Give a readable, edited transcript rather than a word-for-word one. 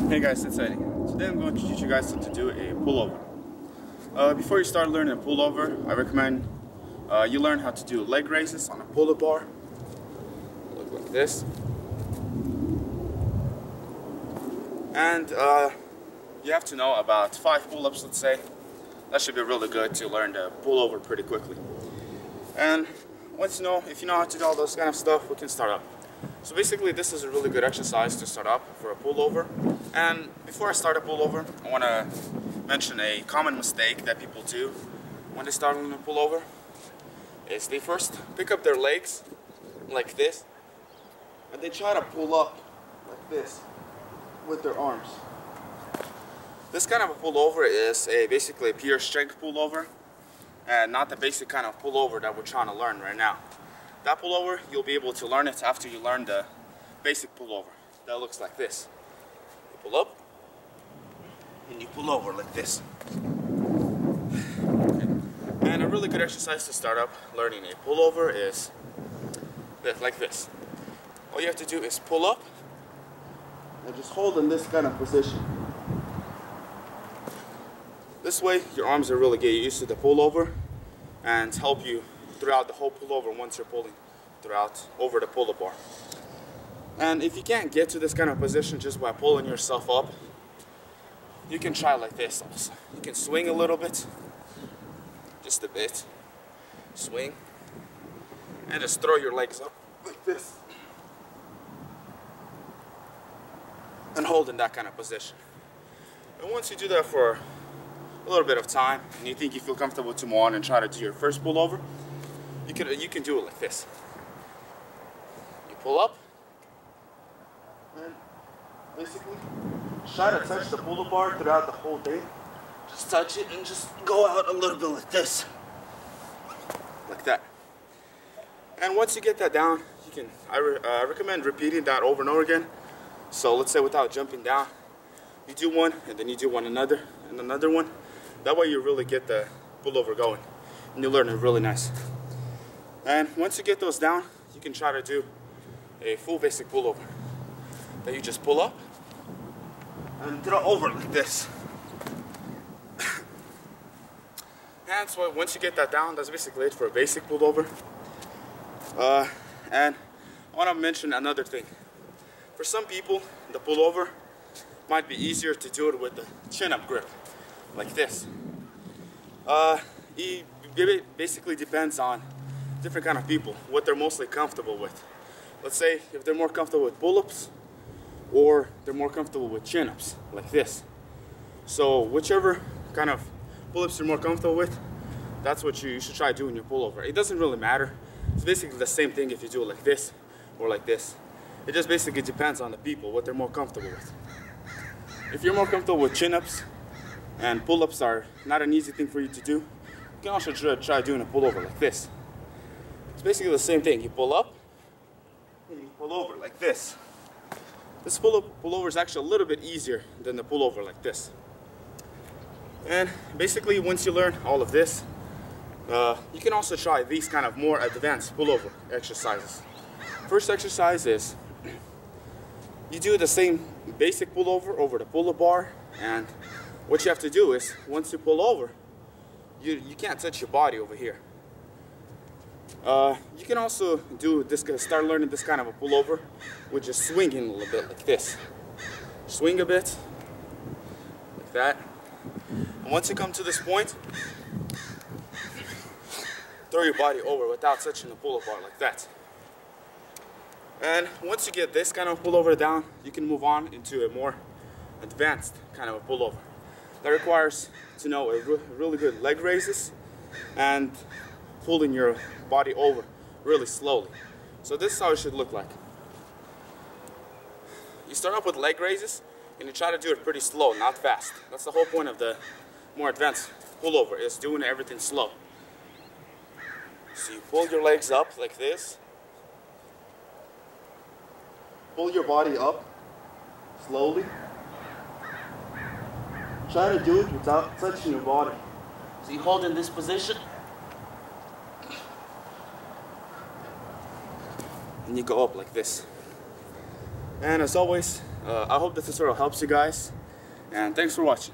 Hey guys, it's Eddie. Today I'm going to teach you guys how to do a pullover. Before you start learning a pullover, I recommend you learn how to do leg raises on a pull-up bar. Look like this. And you have to know about 5 pull-ups, let's say. That should be really good to learn the pullover pretty quickly. And once you know, if you know how to do all those kind of stuff, we can start up. So basically, this is a really good exercise to start up for a pullover. And before I start a pullover, I want to mention a common mistake that people do when they start on a pullover. Is they first pick up their legs like this, and they try to pull up like this with their arms. This kind of a pullover is basically a pure strength pullover, and not the basic kind of pullover that we're trying to learn right now. That pullover, you'll be able to learn it after you learn the basic pullover. That looks like this. You pull up, and you pull over like this. Okay. And a really good exercise to start up learning a pullover is like this. All you have to do is pull up, and just hold in this kind of position. This way, your arms will really get used to the pullover and help you throughout the whole pullover once you're pulling throughout over the pull-up bar. And if you can't get to this kind of position just by pulling yourself up, you can try like this also. You can swing a little bit, just a bit, swing, and just throw your legs up like this, and hold in that kind of position. And once you do that for a little bit of time, and you think you feel comfortable to move on and try to do your first pullover, you can do it like this. You pull up, and basically try to touch the pull-up bar throughout the whole thing. Just touch it and just go out a little bit like this, like that. And once you get that down, you can. I recommend repeating that over and over again. So let's say without jumping down, you do one, and then you do one another, and another one. That way you really get the pullover going, and you learn it really nice. And once you get those down, you can try to do a full basic pullover. That you just pull up and throw over like this. And so once you get that down, that's basically it for a basic pullover. And I want to mention another thing. For some people, the pullover might be easier to do it with the chin-up grip, like this. It basically depends on different kind of people, what they're mostly comfortable with. Let's say if they're more comfortable with pull-ups, or they're more comfortable with chin-ups, like this. So whichever kind of pull-ups you're more comfortable with, that's what you should try doing your pullover. It doesn't really matter. It's basically the same thing if you do it like this or like this. It just basically depends on the people, what they're more comfortable with. If you're more comfortable with chin-ups, and pull-ups are not an easy thing for you to do, you can also try doing a pullover like this. It's basically the same thing. You pull up, and you pull over like this. This pullover is actually a little bit easier than the pullover like this. And basically, once you learn all of this, you can also try these kind of more advanced pullover exercises. First exercise is you do the same basic pullover over the pull-up bar, and what you have to do is once you pull over, you can't touch your body over here. You can also do this, start learning this kind of a pullover with just swinging a little bit like this. Swing a bit, like that. And once you come to this point, throw your body over without touching the pull-up bar like that. And once you get this kind of pullover down, you can move on into a more advanced kind of a pullover. That requires to know a really good leg raises and pulling your body over really slowly. So this is how it should look like. You start off with leg raises, and you try to do it pretty slow, not fast. That's the whole point of the more advanced pullover, is doing everything slow. So you pull your legs up like this. Pull your body up slowly. Try to do it without touching your body. So you hold in this position, and you go up like this. And as always, I hope this tutorial helps you guys, and thanks for watching.